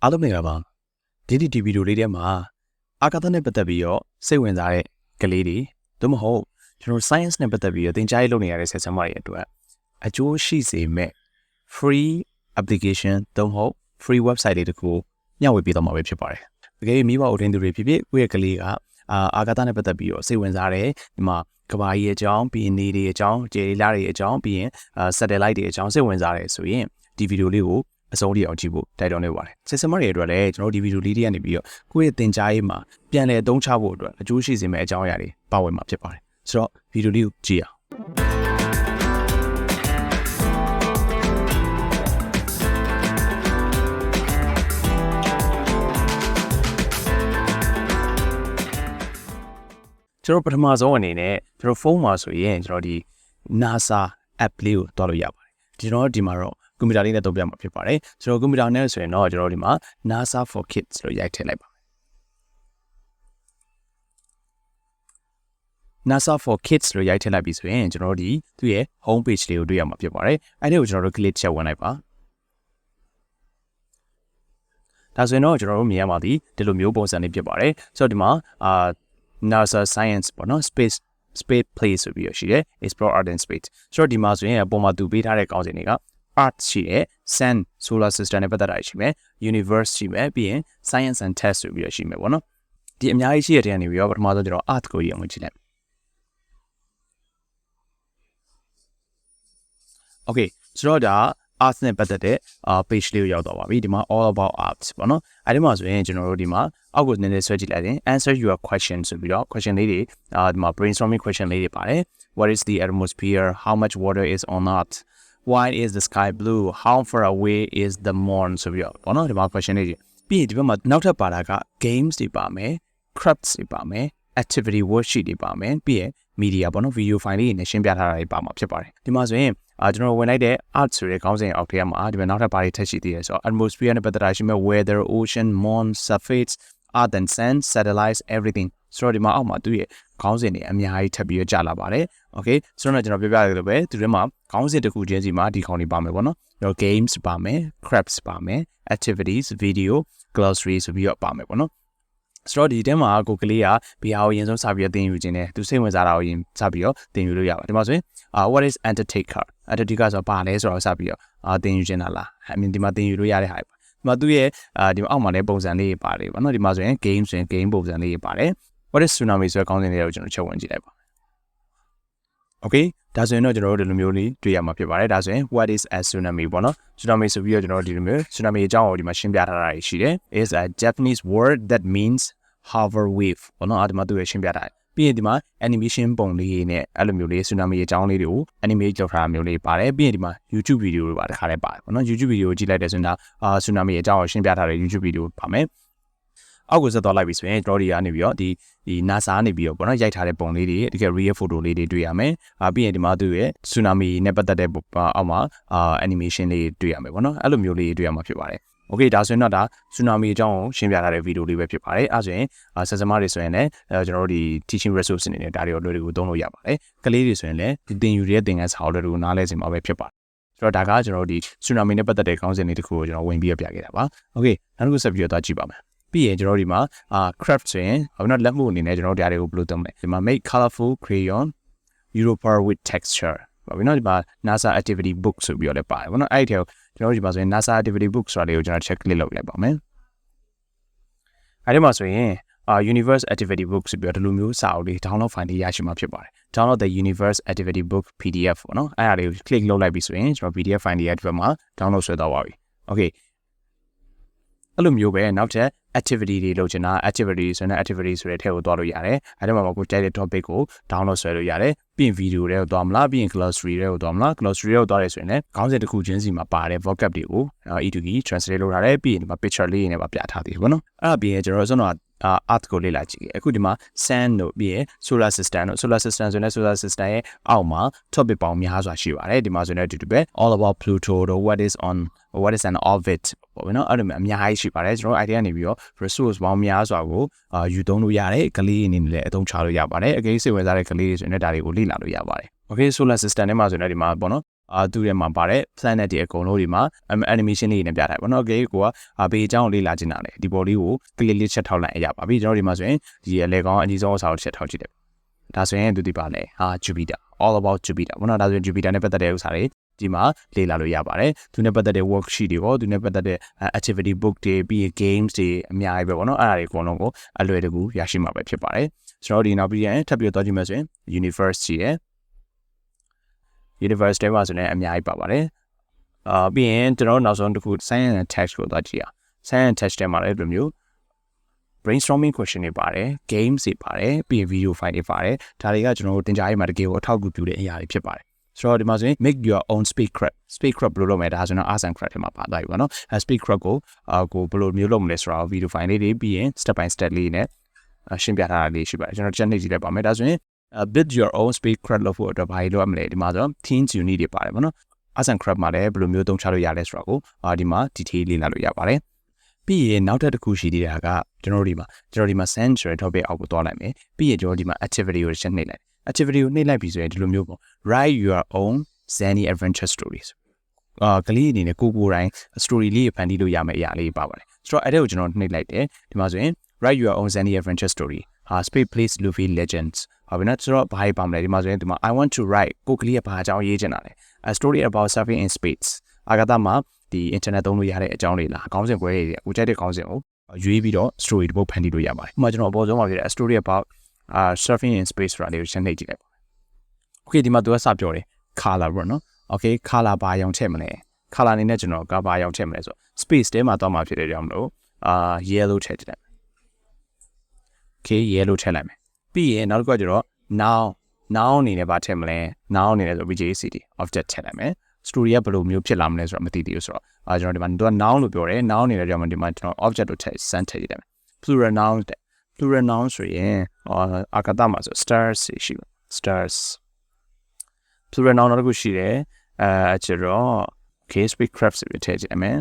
အားလုံးမင်္ဂလာပါဒီဗီဒီယိုလေးထဲမှာအာကာသနဲ့ပတ်သက်ပြီးတော့စိတ်ဝင်စားတဲ့ကလေးတွေသို့မဟုတ်ကျွန်တော် science နဲ့ပတ်သက်ပြီးတော့သင်ကြားရေးလုပ်နေရတဲ့ဆက်ဆံမတွေအတွက်အကျိုးရှိစေမဲ့ free application သို့မဟုတ် free website လေးတခုမျှဝေပေးတော့မှာပဲဖြစ်ပါတယ်တကယ်မိဘအုပ်ထင်းသူတွေဖြစ်ဖြစ်ကိုယ့်ရဲ့ကလေးကအာကာသနဲ့ပတ်သက်ပြီးတော့စိတ်ဝင်စားတယ်ဒီမှာကဘာကြီးအကြောင်းပြီးရင်နေတွေအကြောင်းကျေလီလာတွေအကြောင်းပြီးရင်satellite တွေအကြောင်းစိတ်ဝင်စားတယ်ဆိုရင်ဒီဗီဒီယိုလေးကိုအဆုံးထိအောင်ကြည့်ဖို့တိုက်တွန်းနေပါတယ်။စစ်စမတွေအတွက်လည်းကျွန်တော်ဒီဗီဒီယိုလေးတွေကနေပြီးတော့ကိုယ့်ရဲ့သင်ကြားရေးမှာပြန်လည်အသုံးချဖို့အတွက်အကျိုးရှိစေမယ့်အကြောင်းအရာတွေပါဝင်မှာဖြစ်ပါတယ်။ဆိုတော့ဗီဒီယိုလေးကိုကြည့်အောင်ကျွန်တော်ပထမဆုံးအနေနဲ့ကျွန်တော်ဖုန်းမှာဆိုရင်ကျွန်တော်ဒီ NASA app လေးကိုတွားလို့ရပါတယ်။ကျွန်တော်ဒီမှာတော့ကွန်ပျူတာလေးနဲ့သုံးပြမှာဖြစ်ပါတယ်ဆိုတော့ကွန်ပျူတာနဲ့ဆိုရင်တော့ကျွန်တော်ဒီမှာ NASA for Kids လို့ရိုက်ထည့်လိုက်ပါမယ် NASA for Kids လို့ရိုက်ထည့်လိုက်ပြီဆိုရင်ကျွန်တော်ဒီသူ့ရဲ့ home page လေးကိုတွေ့ရမှာဖြစ်ပါတယ်အဲ့ဒီကိုကျွန်တော်တို့ click ချက်ဝင်လိုက်ပါဒါဆိုရင်တော့ကျွန်တော်တို့မြင်ရမှာဒီလိုမျိုးပုံစံလေးဖြစ်ပါတယ်ဆိုတော့ဒီမှာNASA Science ပေါ့နော် space place ဆိုပြီးရရှိတယ် Explore Earth and Space ဆိုတော့ဒီမှာဆိုရင်အပေါ်မှာသူပေးထားတဲ့ကောင်းစဉ်တွေကEarth ရှိတယ် Sun Solar System နဲ့ပတ်သက်တာရှိမယ် Universe ရှိမယ်ပြီးရင် Science and Test ဆိုပြီးရရှိမယ်ပေါ့နော်ဒီအများကြီးရှိတဲ့နေပြီးတော့ပထမဆုံးကျွန်တော် Earth ကိုရအောင်ကြည့်လိုက် Okay ဆိုတော့ဒါ Earth နဲ့ပတ်သက်တဲ့page လေးကိုရောက်တော့ပါပြီဒီမှာ all about Earth ပေါ့နော်အဲဒီမှာဆိုရင်ကျွန်တော်တို့ဒီမှာအောက်ကိုနည်းနည်းဆွဲကြည့်လိုက်ရင် answer your question ဆိုပြီးတော့ question လေးတွေဒီမှာ brainstorming question လေးတွေပါတယ် What is the atmosphere how much water is on Earth Why is the sky blue? How far away is the moon? ဆိုပြီးတော့ဘောနော်ဒီမှာ question လေးပြီးရင်ဒီဘက်မှာနောက်ထပ်ပါတာက games တွေပါမယ် crafts တွေပါမယ် activity worksheet တွေပါမယ်ပြီးရင် media ဘောနော် video file လေးတွေနဲ့ရှင်းပြထားတာတွေပါမှာဖြစ်ပါတယ်ဒီမှာဆိုရင်ကျွန်တော်ဝင်လိုက်တဲ့ art ဆိုတဲ့ခေါင်းစဉ်အောက်ထဲမှာဒီမှာနောက်ထပ်ပါတွေထပ်ရှိသေးတယ်ဆိုတော့ atmosphere နဲ့ပတ်သက်တာရှိမဲ့ weather ocean moon surface earth and sun satellites everything ဆိုတော့ဒီမှာအောက်မှာသူ့ရဲ့ခေါင်းစဉ်တွေအများကြီးထပ်ပြီးကြာလာပါတယ် okay ဆိုတော့ကျွန်တော်ပြပြရလို့ပဲသူတွေမှာခေါင်းစဉ်တစ်ခုချင်းစီမှာဒီခေါင်းတွေပါမယ်ပေါ့နော်ကျွန်တော် games ပါမယ် crafts ပါမယ် activities video glossary ဆိုပြီးတော့ပါမယ်ပေါ့နော်ဆိုတော့ဒီတဲမှာကိုကလေးကဘီဟာကိုအရင်ဆုံးစပြီးတော့သင်ယူခြင်းနဲ့သူစိတ်ဝင်စားတာကိုရင်စပြီးတော့သင်ယူလို့ရပါတယ်ဒီမှာဆိုရင်what is Antarctica Antarctica ဆိုတာဘာလဲဆိုတော့စပြီးတော့သင်ယူခြင်းလားအမြင်ဒီမှာသင်ယူလို့ရတဲ့ဟာပါဒီမှာသူ့ရဲ့ဒီမှာအောက်မှာလည်းပုံစံလေးတွေပါတယ်ပေါ့နော်ဒီမှာဆိုရင် game ဆိုရင် game ပုံစံလေးတွေပါတယ် What is tsunami ဆိုတဲ့ခေါင်းစဉ်လေးကိုကျွန်တော်ချက်ဝင်ကြည့်လိုက်ပါ Okay ဒါဆိုရင်တော့ကျွန်တော်တို့ဒီလိုမျိုးလေးတွေ့ရမှာဖြစ်ပါတယ်ဒါဆိုရင် What is a tsunami ပေါ့နော် tsunami ဆိုပြီးတော့ကျွန်တော်တို့ဒီလိုမျိုး tsunami အကြောင်းကိုဒီမှာရှင်းပြထားတာရှိတယ် is a Japanese word that means hover wave ပေါ့နော်ဒီမှာသူရရှင်းပြထားတယ်ပြီးရင်ဒီမှာ animation ပုံလေးနဲ့အဲ့လိုမျိုးလေး tsunami အကြောင်းလေးတွေကို animate လုပ်ထားတာမျိုးလေးပါတယ်ပြီးရင်ဒီမှာ YouTube video တွေပါတခါတည်းပါတယ်ပေါ့နော် YouTube video ကိုကြည့်လိုက်တဲ့ဆိုရင်tsunami အကြောင်းကိုရှင်းပြထားတဲ့ YouTube video ပါမယ်အောက်ကိုဆက်သွားလိုက်ပြီဆိုရင်ကျွန်တော်ဒီကနေပြီးတော့ဒီ NASA နေပြီးတော့ပေါ့နော်ရိုက်ထားတဲ့ပုံလေးတွေတကယ် real photo လေးတွေတွေ့ရမယ်ပြီးရင်ဒီမှာသူရဲ့ tsunami နဲ့ပတ်သက်တဲ့အောက်မှာanimation လေးတွေ့ရမယ်ပေါ့နော်အဲ့လိုမျိုးလေးတွေ့ရမှာဖြစ်ပါတယ် Okay ဒါဆိုရင်တော့ဒါ tsunami အကြောင်းကိုရှင်းပြထားတဲ့ဗီဒီယိုလေးပဲဖြစ်ပါတယ်အဲဆိုရင်ဆက်စမတွေဆိုရင်လည်းကျွန်တော်တို့ဒီ teaching resource အနေနဲ့ဒါတွေလွယ်လွယ်ကူသုံးလို့ရပါတယ်ကလေးတွေဆိုရင်လည်းဒီသင်ယူတဲ့သင်ခန်းစာကိုလွယ်လွယ်ကူနားလည်စေမှာပဲဖြစ်ပါတယ်ဆိုတော့ဒါကကျွန်တော်တို့ဒီ tsunami နဲ့ပတ်သက်တဲ့ခေါင်းစဉ်လေးတစ်ခုကိုကျွန်တော်ဝင်ပြီးပြခဲ့တာပါ Okay နောက်တစ်ခုဆက်ပြီးတော့ကြည့်ပါမယ်ပြီးရင်ကျွန်တော်ဒီမှာcraft ဆိုရင်ဘာလို့လက်မှုအနေနဲ့ကျွန်တော်တို့ဒါတွေကိုဘယ်လိုသုံးမလဲဒီမှာ make colorful crayon Europer with texture ဘာလို့ဒီမှာ NASA activity book ဆိုပြီးတော့လည်းပါတယ်ဘာလို့အဲ့ဒီကျွန်တော်ဒီမှာဆိုရင် NASA activity book ဆိုတာလေးကိုကျွန်တော် check click လုပ်လိုက်ပါမယ်အဲ့ဒီမှာဆိုရင်universe activity book ဆိုပြီးတော့ဒီလိုမျိုးစာအုပ်လေး download file လေးရရှိမှာဖြစ်ပါတယ် download the universe activity book PDF ပေါ့နော်အဲ့ဒါလေးကို click လုပ်လိုက်ပြီဆိုရင်ကျွန်တော် PDF file လေးရဒီဘက်မှာ download ဆွဲသွားပါပြီ Okay အဲ့လိုမျိုးပဲနောက်ထပ် activity တွေလုပ်ချင်တာ activity ဆိုတဲ့ activity ဆိုတဲ့ထဲကိုသွားလို့ရတယ်အဲ့ဒါမှကိုကြိုက်တဲ့ topic ကို download ဆွဲလို့ရတယ်ပြီးရင် video တွေကိုသွားမလားပြီးရင် glossary တွေကိုသွားမလား glossary တွေကိုသွားရဲဆိုရင်လည်းခေါင်းစဉ်တစ်ခုချင်းစီမှာပါတဲ့ vocab တွေကို E to E translate လုပ်ထားတယ်ပြီးရင်ဒီမှာ picture လေးတွေနဲ့ပြထားသေးတယ်ပေါ့နော်အဲ့ဒါပြီးရင်ကျွန်တော်တို့ Earth ကိုလေ့လာကြည့်အခုဒီမှာ Sun တို့ပြီးရင် Solar System တို့ Solar System ဆိုတဲ့ Solar System ရဲ့အောက်မှာ topic ပေါင်းများစွာရှိပါတယ်ဒီမှာဆိုရင်ဒီလိုပဲ All about Pluto တို့ What is an orbit ပေါ့နော်အဲ့လိုမျိုးအများကြီးရှိပါတယ်ကျွန်တော် idea နေပြီးတော့ resource ပေါင်းများစွာကိုယူသုံးလို့ရတယ်ကလေးအနေနဲ့လည်းအသုံးချလို့ရပါတယ်အကယ်စိတ်ဝင်စားတဲ့ကလေးတွေဆိုရင်ဒါတွေကိုလေ့လာလို့ရပါတယ် Okay Solar System ထဲမှာဆိုရင်ဒီမှာပေါ့နော် သူ့ရဲ့မှာပါတယ် planet တွေအကုန်လုံးဒီမှာ animation လေးနဲ့ပြထားပါတော့ okay ကိုကဘေးအကြောင်းလေးလာချင်တာလေဒီပေါ်လေးကို click လေးချက်ထောက်လိုက်ရပါပြီကျွန်တော်ဒီမှာဆိုရင်ဒီအလေကောင်အကြီးဆုံးအစားကိုချက်ထောက်ကြည့်တယ်ဒါဆိုရင်သူဒီပါလေJupiter all about Jupiter ဘောနော်ဒါဆိုရင် Jupiter နဲ့ပတ်သက်တဲ့ဥစ္စာတွေဒီမှာလေ့လာလို့ရပါတယ်သူနဲ့ပတ်သက်တဲ့ worksheet တွေရောသူနဲ့ပတ်သက်တဲ့ activity book တွေပြီး games တွေအများကြီးပဲပေါ့နော်အဲ့ဒါတွေအကုန်လုံးကိုအလွယ်တကူရရှိမှာပဲဖြစ်ပါတယ်ကျွန်တော်ဒီနောက်ပြီးရင်ထပ်ပြီးတော့ကြည့်မယ်ဆိုရင် universe ရှိရယ် universe တွေမှာဆိုရင်အများကြီးပါပါတယ်ပြီးရင်ကျွန်တော်နောက်ဆုံးတစ်ခု science and text ကိုသွားကြည့်အောင် science and text တွေမှာလည်းဒီလိုမျိုး brainstorming question တွေပါတယ် games တွေပါတယ်ပြီးရင် video file တွေပါတယ်ဒါတွေကကျွန်တော်တို့သင်ကြားရေးမှာတကယ်ကိုအထောက်အကူပြုတဲ့အရာတွေဖြစ်ပါတယ်ဆိုတော့ဒီမှာဆိုရင် make your own spacecraft ဘယ်လိုလုပ်မလဲဒါဆိုတော့ arts and craft ထဲမှာပါသွားပြီပေါ့နော်spacecraft ကိုဘယ်လိုမျိုးလုပ်မလဲဆိုတော့ video file လေးတွေပြီးရင် step by step လေးနဲ့ရှင်းပြထားတာလေးရှိပါတယ်ကျွန်တော်ချက်နေကြည့်လိုက်ပါမယ်ဒါဆိုရင် build your own spacecraft လုပ်ဖို့အတွက်ဘာလို့လုပ်ရမလဲဒီမှာဆိုတော့ things you need တွေပါတယ်ပေါ့နော် arts and craft မှာလည်းဘယ်လိုမျိုးသုံးချလို့ရလဲဆိုတော့ကိုဒီမှာ detail လေးလာလို့ရပါတယ်ပြီးရင်နောက်တစ်ခုရှိသေးတာကကျွန်တော်ဒီမှာ send ဆိုတဲ့ topic အောက်ကိုသွားလိုက်မယ်ပြီးရင်ကျွန်တော်ဒီမှာ activity ကိုချက်နှိပ်လိုက် activity ကိုနှိပ်လိုက်ပြီဆိုရင်ဒီလိုမျိုးပေါ့ write your own zany adventure stories ကလေးအနေနဲ့ကိုတိုင်း story လေးဖန်တီးလို့ရမယ့်အရာလေးပါပါတယ်ဆိုတော့အဲ့ဒါကိုကျွန်တော်နှိပ်လိုက်တယ်ဒီမှာဆိုရင် write your own zany adventure story space place Luffy legends ဟုတ်ပြီနော်ဆိုတော့ဘာပါမလဲဒီမှာဆိုရင်ဒီမှာ I want to write ကိုကလေးကဘာအကြောင်းရေးချင်တာလဲ a story about surfing in space အာဂါသမှာဒီ internet သုံးလို့ရတဲ့အကြောင်းတွေလားခေါင်းစဉ်ပွဲတွေကိုကြိုက်တဲ့ခေါင်းစဉ်ကိုရွေးပြီးတော့ story တစ်ပုဒ်ဖန်တီးလို့ရပါတယ်ဥပမာကျွန်တော်အပေါ်ဆုံးမှာဖြစ်တဲ့ a story about surfing in space ဆိုတာလေးကိုရှင်းနေကြည့်လိုက်ပါ okay ဒီမှာသူကစပြောတယ် color ပေါ့နော် okay color ဘာရောင်ထည့်မလဲ color အနေနဲ့ကျွန်တော်ကဘာရောင်ထည့်မလဲဆိုတော့ space ထဲမှာတော့မှာဖြစ်တဲ့ကြောင့်မလို့yellow ထည့်ကြည့်လိုက် okay yellow ထည့်လိုက်မယ်ပြီးရင်နောက်တစ်ခုကကျတော့ noun အနေနဲ့ဘာထည့်မလဲ noun အနေနဲ့ဆို VJCD object ထည့်လိုက်မယ် story ကဘယ်လိုမျိုးဖြစ်လာမလဲဆိုတော့မသိသေးဘူးဆိုတော့ကျွန်တော်ဒီမှာသူက noun လို့ပြောတယ် noun အနေနဲ့ကြောင့်ဒီမှာကျွန်တော် object ကိုထည့် send ထည့်ကြည့်လိုက်မယ် plural noun ဆိုရင်အာကာသမှာဆို stars ရှိတယ် stars plural noun တော့ရှိတယ်ကျတော့ okay spacecraft ဆိုပြီးထည့်ကြည့်မယ်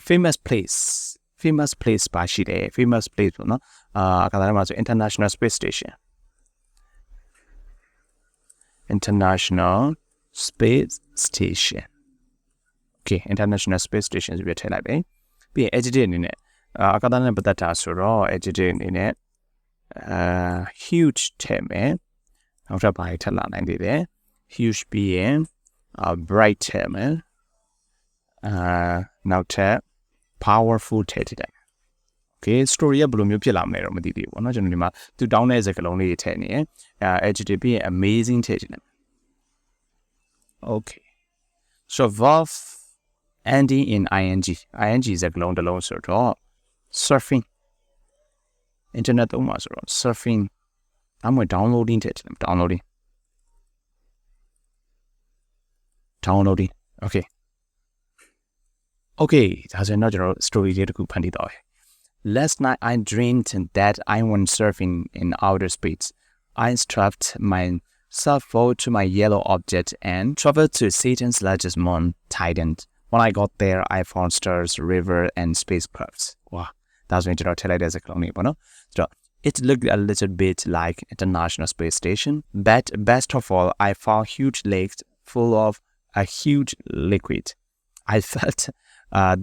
famous place ပါရှိတယ် famous place ပေါ့နော်အာကာသမှာဆို international space station okay international space station ဆိုပြီးထည့်လိုက်ပဲပြီးရင် adjective အနေနဲ့အာကာသနဲ့ပတ်သက်တာဆိုတော့ adjective အနေနဲ့huge ထည့်မယ်နောက်ထပ်ဘာထည့်လာနိုင်သေးလဲ huge ပြီးရင် bright ထည့်မယ်နောက်ထပ် powerful ထည့်တယ် okay story ကဘယ်လိုမျိုးဖြစ်လာမလဲတော့မသိသေးဘူးပေါ့နော်ကျွန်တော်ဒီမှာသူတောင်းတဲ့စကားလုံးလေးတွေထည့်နေရယ်adjective ပြီးရင် amazing ထည့်တယ် okay so verb ending in ing စကားလုံးတစ်လုံးဆိုတော့ surfing internet သုံးမှာဆိုတော့ surfing အမှ downloading ထည့်တယ် downloading okay ဒါဆိုရင်တော့ကျွန်တော် story လေးတစ်ခုဖန်တီးတော့ Last night I dreamed that I went surfing in outer space. I strapped myself forward to my yellow object and traveled to Saturn's largest moon, Titan. When I got there, I found stars, river, and spacecrafts. Wow, that's when you tell it as a colony, so it looked a little bit like International Space Station, but best of all, I found huge lakes full of a huge liquid. I felt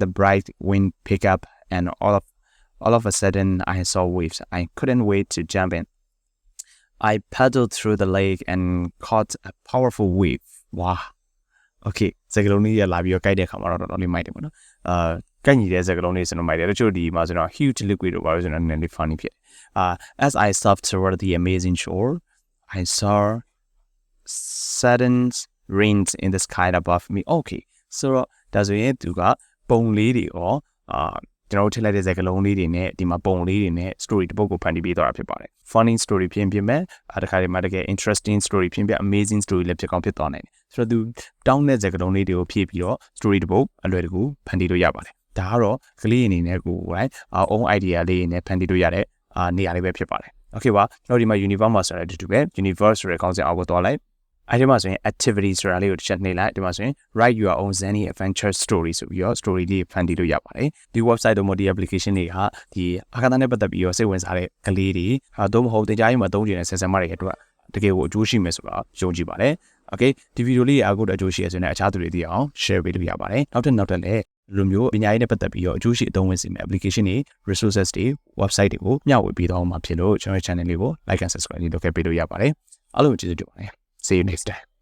the bright wind pick up, and all of a sudden, I saw waves. I couldn't wait to jump in. I paddled through the lake and caught a powerful wave. Wow. Okay. စကားလုံးလေးရလာပြီးတော့ကြိုက်တဲ့ခါမှာတော့တော်တော်လေးမိုက်တယ်ပေါ့နော်။ကိုက်ညီတဲ့စကားလုံးလေးဆိုတော့မိုက်တယ်။တချို့ဒီမှာဆိုတော့ huge liquid တော့ပါလို့ဆိုတော့နည်းနည်းလေး funny ဖြစ်။ As I surfed toward the amazing shore, I saw sudden rains in the sky above me. Okay. So ဒါဆိုရင်သူကပုံလေးတွေရောကျွန်တော်ထည့်လိုက်တဲ့စကားလုံးလေးတွေနဲ့ဒီမှာပုံလေးတွေနဲ့ story တစ်ပုဒ်ကိုဖန်တီးပေးသွားတာဖြစ်ပါတယ် funny story ဖြစ်မဲ့တခါတည်းမှာတကယ် interesting story ဖြစ်မဲ့ amazing story လည်းဖြစ်ကောင်းဖြစ်သွားနိုင်တယ်ဆိုတော့သူတောင်းတဲ့စကားလုံးလေးတွေကိုဖြည့်ပြီးတော့ story တစ်ပုဒ်အလွယ်တကူဖန်တီးလို့ရပါတယ်ဒါကတော့ကလေးအနေနဲ့ကိုယ်ပိုင် own idea လေးနဲ့ဖန်တီးလို့ရတဲ့နေရာလေးပဲဖြစ်ပါတယ် okay ပါကျွန်တော်ဒီမှာ universe မှာဆိုတဲ့တူပဲ universe ဆိုတဲ့ခေါင်းစဉ်အောက်ကိုသွားလိုက်အဲ့ဒီမှာဆိုရင် activity ဆိုတာလေးကိုတစ်ချက်နှိပ်လိုက်ဒီမှာဆိုရင် write your own zany adventure story ဆိုပြီးတော့ story လေးဖန်တီးလို့ရပါတယ်ဒီ website တို့ multi application တွေဟာဒီအာကာသနဲ့ပတ်သက်ပြီးတော့စိတ်ဝင်စားတဲ့ကလေးတွေသို့မဟုတ်တင်ကြားရေးမှာသုံးကျင်တဲ့ဆယ်ဆယ်မတွေအတွက် တကယ်ကိုအကျိုးရှိမယ်ဆိုတာယုံကြည်ပါတယ် okay ဒီဗီဒီယိုလေးအားကိုအကျိုးရှိရဆိုရင်အခြားသူတွေသိအောင် share ပေးလို့ရပါတယ်နောက်ထပ်လည်းလူမျိုးပညာရေးနဲ့ပတ်သက်ပြီးတော့အကျိုးရှိအသုံးဝင်စေမယ့် application တွေ resources တွေ website တွေကိုမျှဝေပေးတော့မှာဖြစ်လို့ကျွန်တော် channel လေးကို like and subscribe လုပ်ခဲ့ပေးလို့ရပါတယ်အားလုံးကျေးဇူးတင်ပါတယ် see you next time